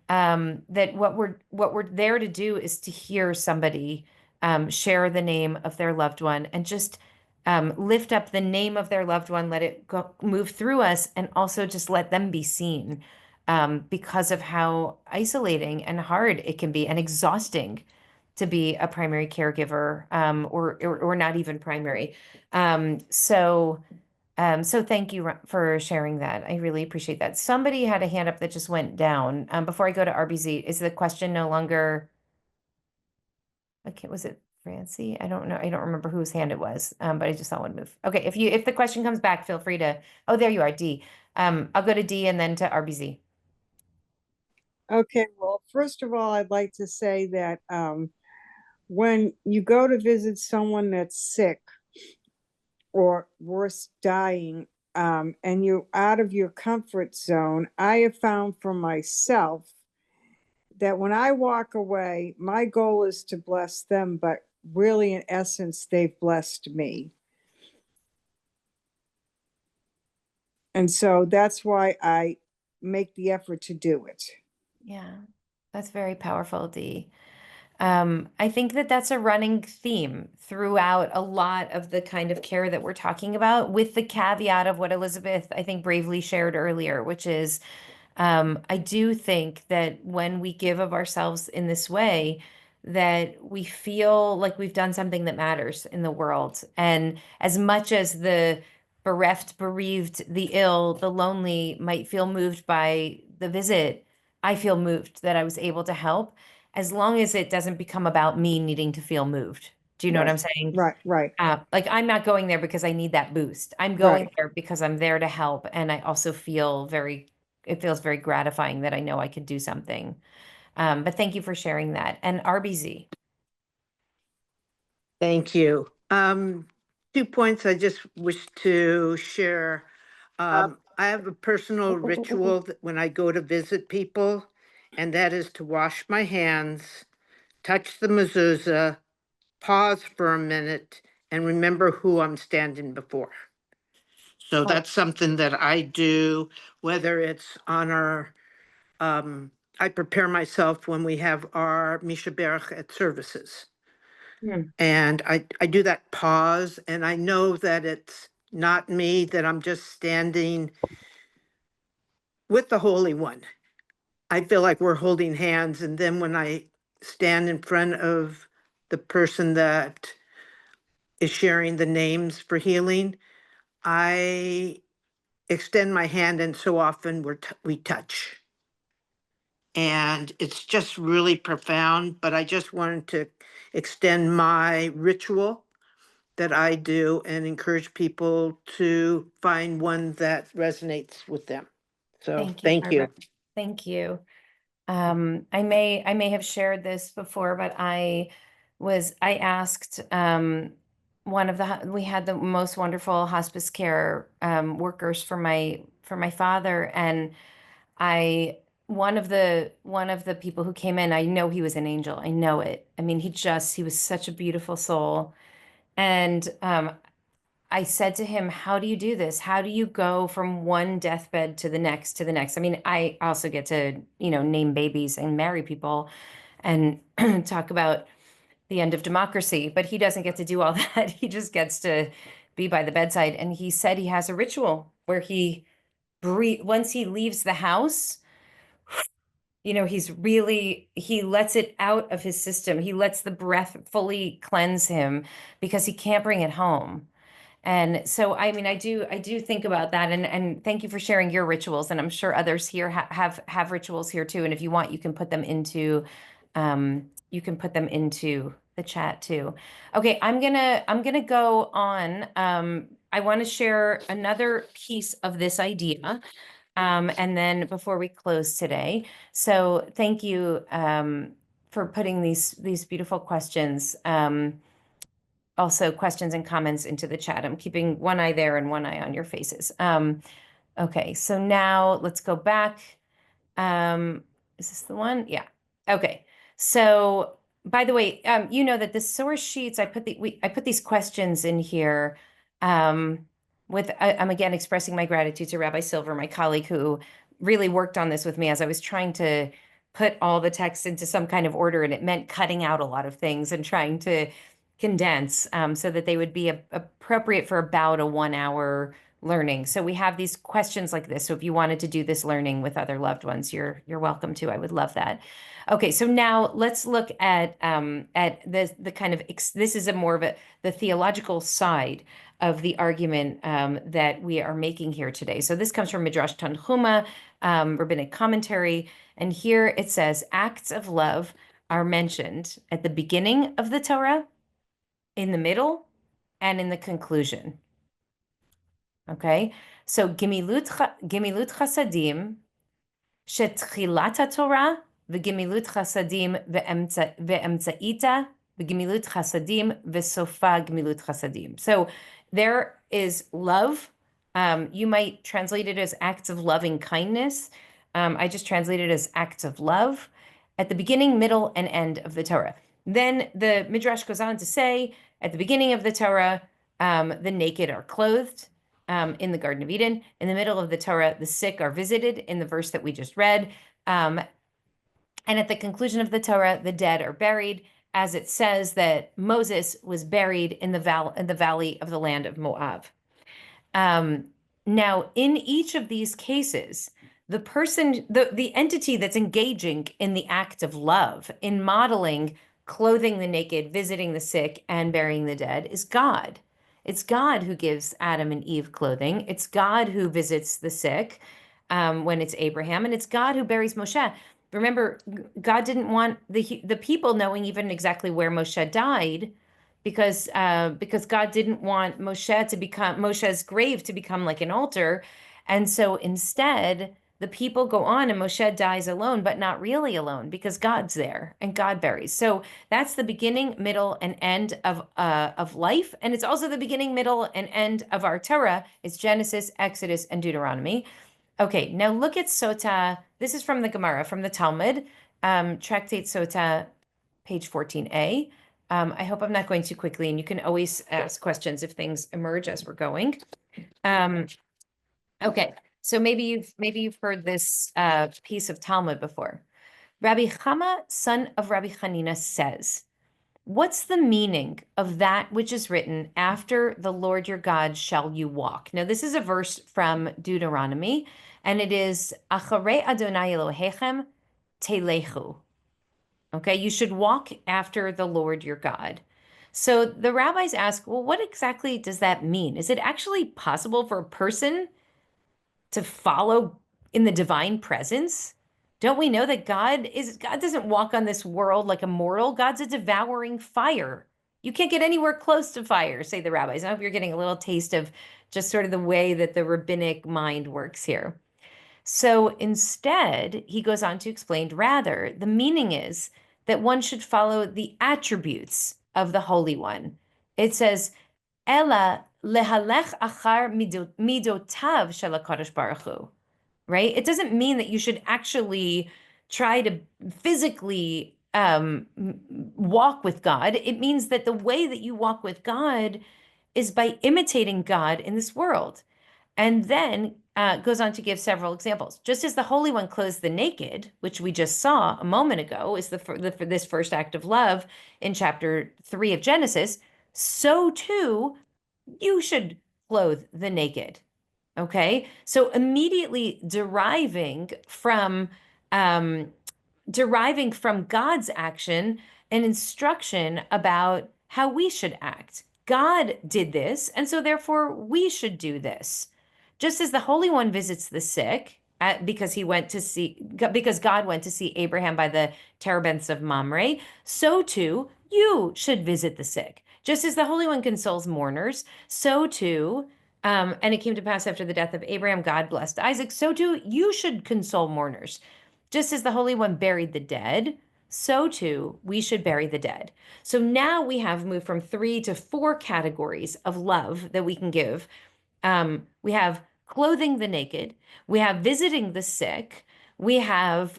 That what we're there to do is to hear somebody share the name of their loved one, and just lift up the name of their loved one, let it go, move through us, and also just let them be seen, because of how isolating and hard it can be and exhausting to be a primary caregiver, or not even primary. So thank you for sharing that. I really appreciate that. Somebody had a hand up that just went down. Before I go to RBZ, is the question no longer? Okay, was it Francie? I don't know. I don't remember whose hand it was, but I just saw one move. Okay, if the question comes back, feel free to. Oh, there you are, D. I'll go to D and then to RBZ. Okay, well, first of all, I'd like to say that when you go to visit someone that's sick or worse, dying, and you're out of your comfort zone, I have found for myself that when I walk away, my goal is to bless them, but really, in essence, they've blessed me. And so that's why I make the effort to do it. Yeah, that's very powerful, D. I think that that's a running theme throughout a lot of the kind of care that we're talking about, with the caveat of what Elizabeth, I think, bravely shared earlier, which is I do think that when we give of ourselves in this way, that we feel like we've done something that matters in the world. And as much as the bereft, bereaved, the ill, the lonely might feel moved by the visit, I feel moved that I was able to help, as long as it doesn't become about me needing to feel moved. Do you know what I'm saying? Right. Like I'm not going there because I need that boost. I'm going Right. there because I'm there to help. And I also it feels very gratifying that I know I could do something. But thank you for sharing that. And RBZ. Thank you. 2 points I just wish to share. I have a personal ritual when I go to visit people, and that is to wash my hands, touch the mezuzah, pause for a minute, and remember who I'm standing before. So that's something that I do, whether it's on our, I prepare myself when we have our Misha Berach at services. And I do that pause, and I know that it's not me, that I'm just standing with the Holy One. I feel like we're holding hands. And then when I stand in front of the person that is sharing the names for healing, I extend my hand, and so often we touch. And it's just really profound, but I just wanted to extend my ritual that I do and encourage people to find one that resonates with them. So Thank you, thank you. Barbara. Thank you. I may have shared this before, but I asked we had the most wonderful hospice care workers for my father, and one of the people who came in, I know he was an angel. I know it. I mean, he was such a beautiful soul. And I said to him, how do you do this? How do you go from one deathbed to the next to the next? I mean, I also get to, name babies and marry people and talk about the end of democracy, but he doesn't get to do all that. He just gets to be by the bedside. And he said he has a ritual where once he leaves the house, he lets it out of his system. He lets the breath fully cleanse him because he can't bring it home. And so, I mean, I do think about that, and thank you for sharing your rituals. And I'm sure others here have rituals here too. And if you want, you can put them into the chat too. Okay, I'm gonna go on. I want to share another piece of this idea, and then before we close today. So thank you for putting these beautiful questions. Also questions and comments into the chat. I'm keeping one eye there and one eye on your faces. Okay, so now let's go back. Is this the one? Yeah. Okay. So by the way, you know that the source sheets, I put these questions in here. I'm again expressing my gratitude to Rabbi Silver, my colleague, who really worked on this with me as I was trying to put all the text into some kind of order, and it meant cutting out a lot of things and trying to condense so that they would be appropriate for about a 1 hour learning. So we have these questions like this. So if you wanted to do this learning with other loved ones, you're welcome to. I would love that. Okay, so now let's look at the kind of this is more of the theological side of the argument that we are making here today. So this comes from Midrash Tanhuma, rabbinic commentary, and here it says acts of love are mentioned at the beginning of the Torah, in the middle, and in the conclusion. Okay, so gimilut chasadim shetchilat haTorah v'gimilut chasadim ve'emtzaita v'gimilut chasadim v'sofa gimilut chasadim. So there is love. You might translate it as acts of loving kindness. I just translated it as acts of love at the beginning, middle, and end of the Torah. Then the Midrash goes on to say, at the beginning of the Torah, the naked are clothed in the Garden of Eden. In the middle of the Torah, the sick are visited in the verse that we just read. And at the conclusion of the Torah, the dead are buried, as it says that Moses was buried in the valley of the land of Moab. Now, in each of these cases, the entity that's engaging in the act of love, in modeling clothing the naked, visiting the sick, and burying the dead, is God. It's God who gives Adam and Eve clothing. It's God who visits the sick when it's Abraham, and it's God who buries Moshe. Remember, God didn't want the people knowing even exactly where Moshe died, because God didn't want Moshe's grave to become like an altar. And so instead, the people go on and Moshe dies alone, but not really alone, because God's there and God buries. So that's the beginning, middle, and end of life. And it's also the beginning, middle, and end of our Torah. It's Genesis, Exodus, and Deuteronomy. Okay, now look at Sota. This is from the Gemara, from the Talmud, Tractate Sota, page 14a. I hope I'm not going too quickly, and you can always ask questions if things emerge as we're going. Okay, so maybe you've heard this piece of Talmud before. Rabbi Chama, son of Rabbi Hanina, says, "What's the meaning of that which is written, after the Lord your God shall you walk?" Now, this is a verse from Deuteronomy, and it is Acharei Adonai Elohechem telechu. Okay, you should walk after the Lord your God. So the rabbis ask, well, what exactly does that mean? Is it actually possible for a person to follow in the divine presence? Don't we know that God doesn't walk on this world like a mortal? God's a devouring fire. You can't get anywhere close to fire, say the rabbis. I hope you're getting a little taste of just sort of the way that the rabbinic mind works here. So instead, he goes on to explain, rather, the meaning is that one should follow the attributes of the Holy One. It says, Ella lehalech achar midotav shel HaKadosh Baruch Hu, right? It doesn't mean that you should actually try to physically walk with God. It means that the way that you walk with God is by imitating God in this world. And then goes on to give several examples. Just as the Holy One clothes the naked, which we just saw a moment ago, is this first act of love in chapter 3 of Genesis, so too you should clothe the naked. Okay, so immediately deriving from God's action an instruction about how we should act. God did this, and so therefore we should do this. Just as the Holy One visits the sick, because God went to see Abraham by the terebinths of Mamre, so too you should visit the sick. Just as the Holy One consoles mourners, so too, and it came to pass after the death of Abraham, God blessed Isaac, so too you should console mourners. Just as the Holy One buried the dead, so too we should bury the dead. So now we have moved from 3 to 4 categories of love that we can give. We have clothing the naked, we have visiting the sick, we have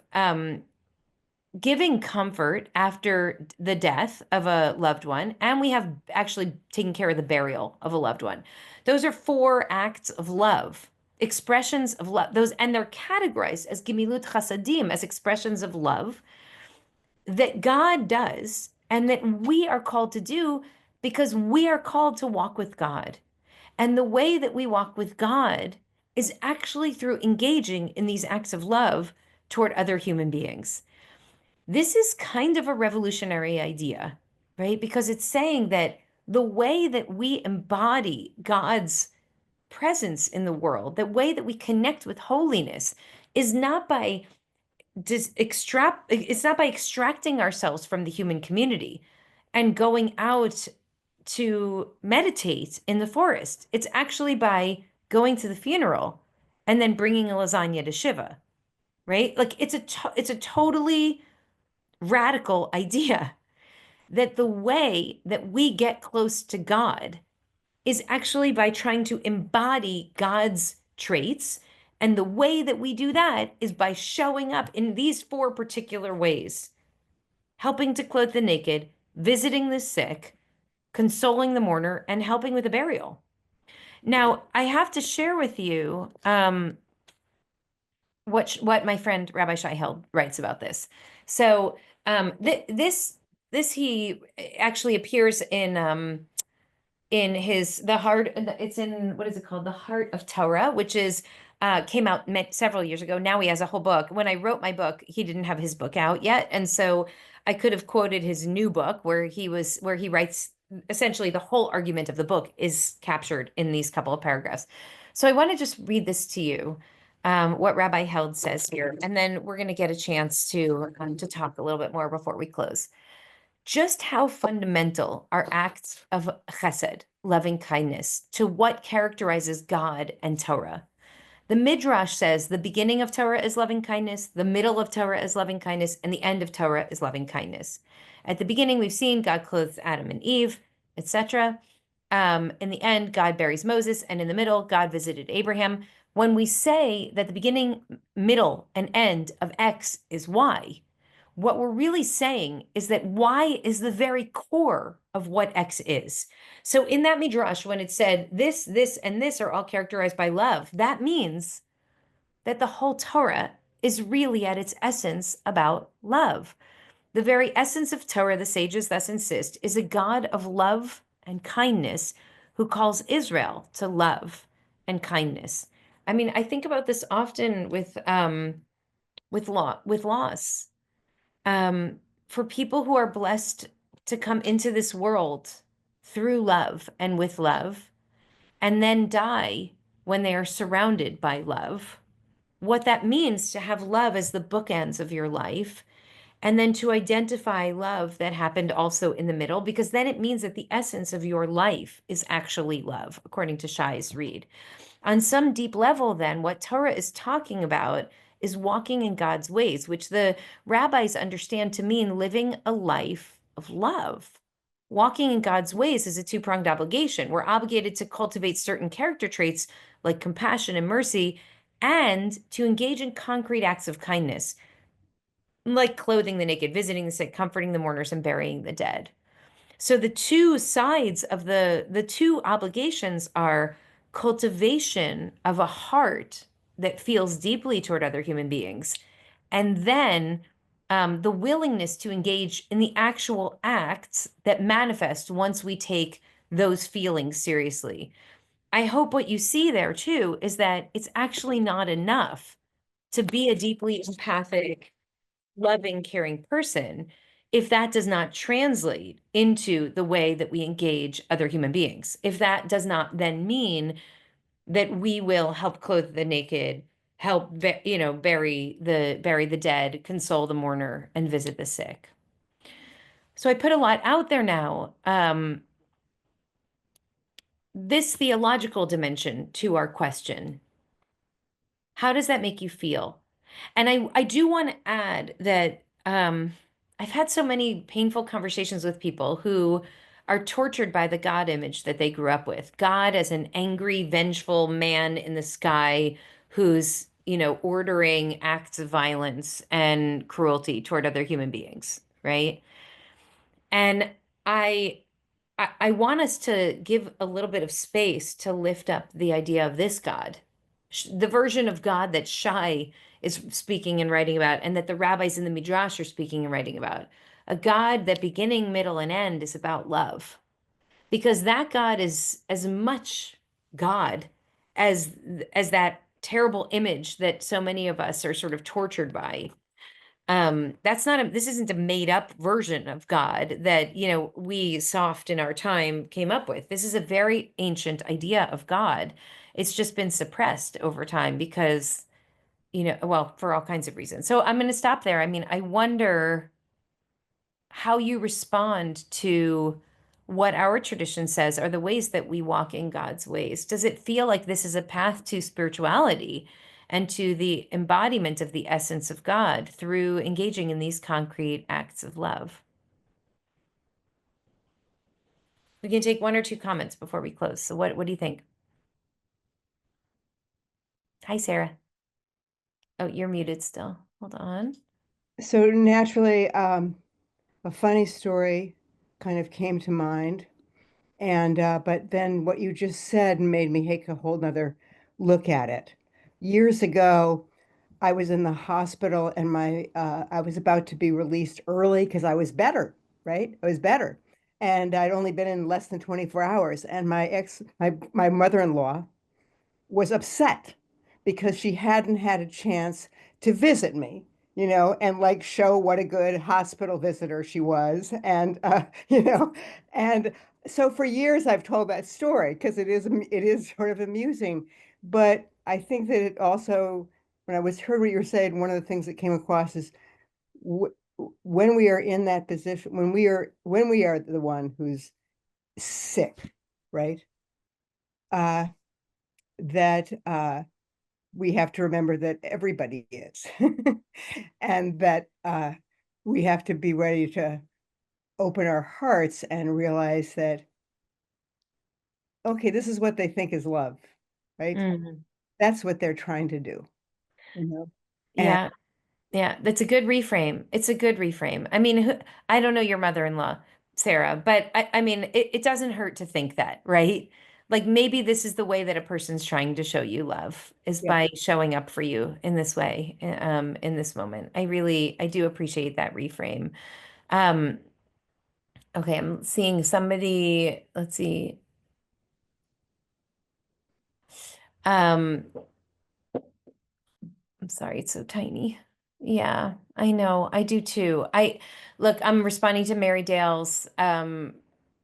giving comfort after the death of a loved one, and we have actually taken care of the burial of a loved one. Those are 4 acts of love, expressions of love. And they're categorized as gimilut chasadim, as expressions of love that God does and that we are called to do because we are called to walk with God. And the way that we walk with God is actually through engaging in these acts of love toward other human beings. This is kind of a revolutionary idea, right? Because it's saying that the way that we embody God's presence in the world, the way that we connect with holiness, is not by extracting ourselves from the human community and going out to meditate in the forest. It's actually by going to the funeral and then bringing a lasagna to Shiva, right? Like it's a totally radical idea that the way that we get close to God is actually by trying to embody God's traits. And the way that we do that is by showing up in these 4 particular ways: helping to clothe the naked, visiting the sick, consoling the mourner, and helping with the burial. Now, I have to share with you what my friend Rabbi Shai Held writes about this. So this he actually appears in the heart. It's in, what is it called? The Heart of Torah, which is came out several years ago. Now he has a whole book. When I wrote my book, he didn't have his book out yet, and so I could have quoted his new book where he writes essentially the whole argument of the book is captured in these couple of paragraphs. So I want to just read this to you, what Rabbi Held says here, and then we're going to get a chance to talk a little bit more before we close. Just how fundamental are acts of chesed, loving kindness, to what characterizes God and Torah. The Midrash says the beginning of Torah is loving kindness, the middle of Torah is loving kindness, and the end of Torah is loving kindness. At the beginning, we've seen God clothes Adam and Eve, etc. In the end, God buries Moses, and in the middle, God visited Abraham. When we say that the beginning, middle, and end of X is Y, what we're really saying is that Y is the very core of what X is. So in that midrash, when it said this, this, and this are all characterized by love, that means that the whole Torah is really at its essence about love. The very essence of Torah, the sages thus insist, is a God of love and kindness who calls Israel to love and kindness. I mean, I think about this often with loss. Um, for people who are blessed to come into this world through love and with love, and then die when they are surrounded by love, what that means to have love as the bookends of your life, and then to identify love that happened also in the middle, because then it means that the essence of your life is actually love, according to Shai's Reed. On some deep level, then, what Torah is talking about is walking in God's ways, which the rabbis understand to mean living a life of love. Walking in God's ways is a two-pronged obligation. We're obligated to cultivate certain character traits like compassion and mercy, and to engage in concrete acts of kindness, like clothing the naked, visiting the sick, comforting the mourners, and burying the dead. So the two sides of the two obligations are cultivation of a heart that feels deeply toward other human beings, and then the willingness to engage in the actual acts that manifest once we take those feelings seriously. I hope what you see there too is that it's actually not enough to be a deeply empathic, loving, caring person if that does not translate into the way that we engage other human beings. If that does not then mean that we will help clothe the naked, help bury the dead, console the mourner, and visit the sick. So I put a lot out there now. This theological dimension to our question, how does that make you feel? And I do want to add that I've had so many painful conversations with people who are tortured by the God image that they grew up with. God as an angry, vengeful man in the sky who's, ordering acts of violence and cruelty toward other human beings, right? And I I want us to give a little bit of space to lift up the idea of this God, the version of God that Shai is speaking and writing about, and that the rabbis in the Midrash are speaking and writing about. A God that beginning, middle, and end is about love, because that God is as much God as that terrible image that so many of us are sort of tortured by. This isn't a made up version of God that, we soft in our time came up with. This is a very ancient idea of God. It's just been suppressed over time because, well, for all kinds of reasons. So I'm going to stop there. I mean, I wonder how you respond to what our tradition says are the ways that we walk in God's ways. Does it feel like this is a path to spirituality and to the embodiment of the essence of God through engaging in these concrete acts of love? We can take one or two comments before we close. So what do you think? Hi, Sarah. Oh, you're muted still. Hold on. So naturally, a funny story kind of came to mind. And but then what you just said made me take a whole nother look at it. Years ago, I was in the hospital and I was about to be released early because I was better, right? I was better. And I'd only been in less than 24 hours. And my mother-in-law was upset because she hadn't had a chance to visit me, and like show what a good hospital visitor she was. And, and so for years I've told that story because it is sort of amusing. But I think that it also, when I heard what you're saying, one of the things that came across is when we are in that position, when we are the one who's sick, right? That we have to remember that everybody is, and that we have to be ready to open our hearts and realize that, okay, this is what they think is love, right? Mhm. That's what they're trying to do, And Yeah. Yeah, that's a good reframe. It's a good reframe. I mean, I don't know your mother-in-law, Sarah, but I mean, it doesn't hurt to think that, right? Like maybe this is the way that a person's trying to show you love is Yeah. by showing up for you in this way, in this moment. I do appreciate that reframe. Um, okay, I'm seeing somebody, let's see. Um, I'm sorry, it's so tiny. Yeah, I know. I do too. I'm responding to Mary Dale's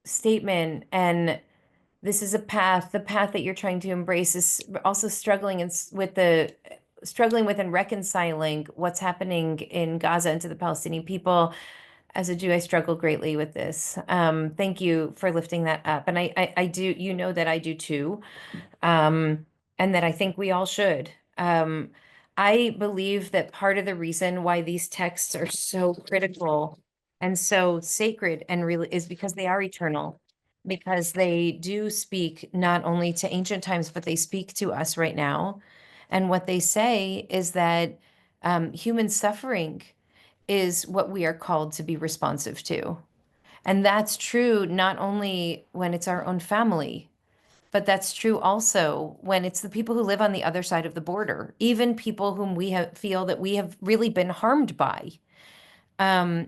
statement, and this is the path that you're trying to embrace is also struggling with and reconciling what's happening in Gaza and to the Palestinian people. As a Jew, I struggle greatly with this. Thank you for lifting that up. And I do, you know that I do too, um, and that I think we all should. I believe that part of the reason why these texts are so critical and so sacred and really is because they are eternal, because they do speak not only to ancient times, but they speak to us right now. And what they say is that human suffering is what we are called to be responsive to. And that's true not only when it's our own family, but that's true also when it's the people who live on the other side of the border, even people whom feel that we have really been harmed by. And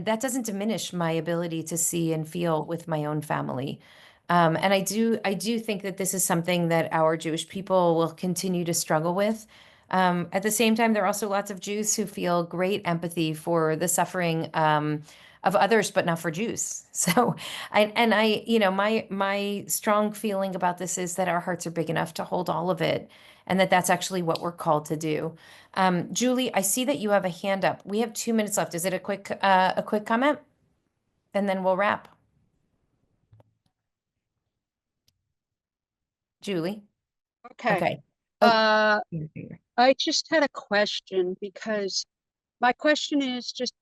that doesn't diminish my ability to see and feel with my own family. And I do think that this is something that our Jewish people will continue to struggle with. At the same time, there are also lots of Jews who feel great empathy for the suffering of others, but not for Jews. So, you know, my strong feeling about this is that our hearts are big enough to hold all of it, and that that's actually what we're called to do. Julie, I see that you have a hand up. We have 2 minutes left. Is it a quick comment? And then we'll wrap. Julie? Okay. Okay. Oh, Uh, I just had a question because my question is just,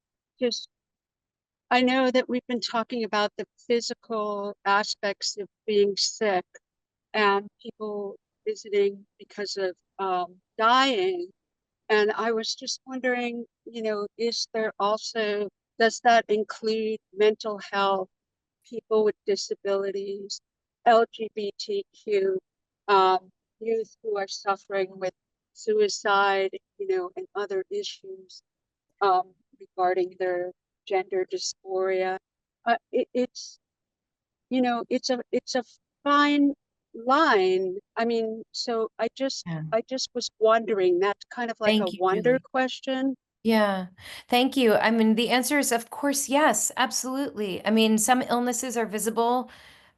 I know that we've been talking about the physical aspects of being sick and people visiting because of dying. And I was just wondering, you know, does that include mental health, people with disabilities, LGBTQ, um, youth who are suffering with suicide, you know, and other issues regarding their gender dysphoria. It's, you know, it's a fine line. I mean, so yeah. I just was wondering, that's kind of like a Thank you, wonder Julie. question. Yeah, thank you. I mean, the answer is, of course, yes, absolutely. I mean, some illnesses are visible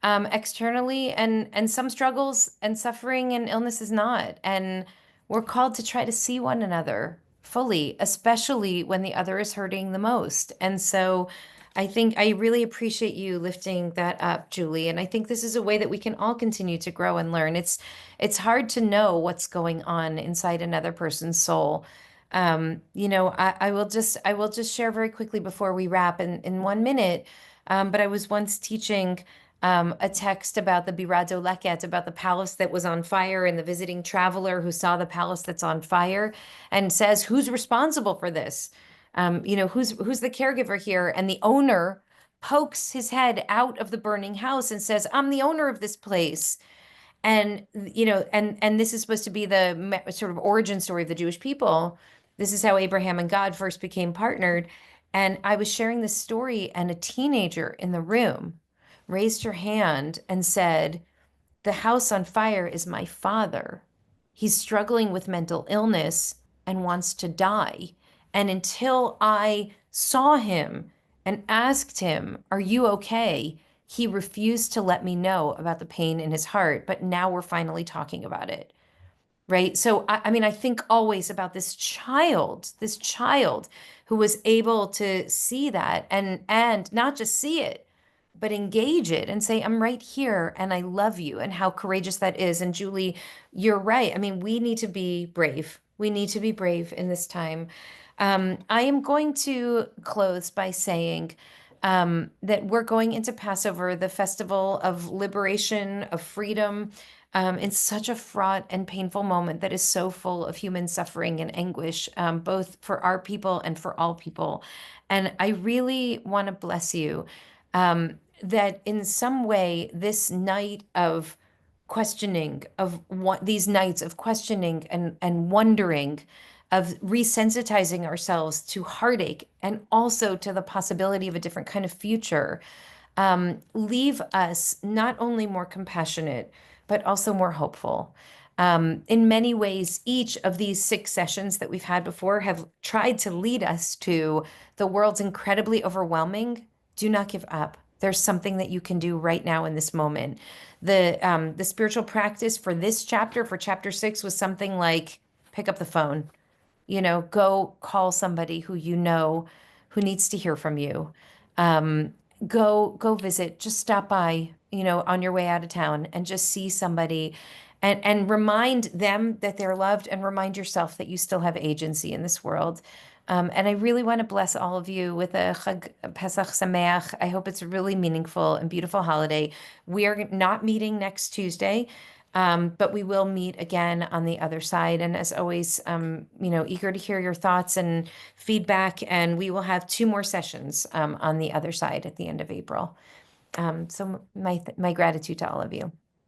externally, and some struggles and suffering and illness is not. And we're called to try to see one another fully, especially when the other is hurting the most. And so I think I really appreciate you lifting that up, Julie. And I think this is a way that we can all continue to grow and learn. It's hard to know what's going on inside another person's soul. You know, I will just share very quickly before we wrap in 1 minute. But I was once teaching a text about the Birado Leket, about the palace that was on fire, and the visiting traveler who saw the palace that's on fire and says, "Who's responsible for this? You know, who's the caregiver here?" And the owner pokes his head out of the burning house and says, "I'm the owner of this place." And you know, and this is supposed to be the sort of origin story of the Jewish people. This is how Abraham and God first became partnered. And I was sharing this story, and a teenager in the room raised her hand and said, "The house on fire is my father. He's struggling with mental illness and wants to die. And until I saw him and asked him, 'Are you okay?' he refused to let me know about the pain in his heart. But now we're finally talking about it." Right? So I mean, I think always about this child who was able to see that and not just see it, but engage it and say, "I'm right here and I love you," and how courageous that is. And Julie, you're right. I mean, we need to be brave. We need to be brave in this time. I am going to close by saying that we're going into Passover, the festival of liberation, of freedom. in such a fraught and painful moment that is so full of human suffering and anguish, both for our people and for all people. And I really want to bless you that in some way, this night of questioning, of what these nights of questioning and wondering, of resensitizing ourselves to heartache and also to the possibility of a different kind of future, leave us not only more compassionate, but also more hopeful. In many ways, each of these 6 sessions that we've had before have tried to lead us to the world's incredibly overwhelming. Do not give up. There's something that you can do right now in this moment. The spiritual practice for this chapter, for chapter 6, was something like pick up the phone, go call somebody who you know who needs to hear from you. Go visit, just stop by, on your way out of town and just see somebody and remind them that they're loved and remind yourself that you still have agency in this world. And I really want to bless all of you with a Chag Pesach Sameach. I hope it's a really meaningful and beautiful holiday. We are not meeting next Tuesday. But we will meet again on the other side. And as always, eager to hear your thoughts and feedback. And we will have 2 more sessions on the other side at the end of April. So my gratitude to all of you.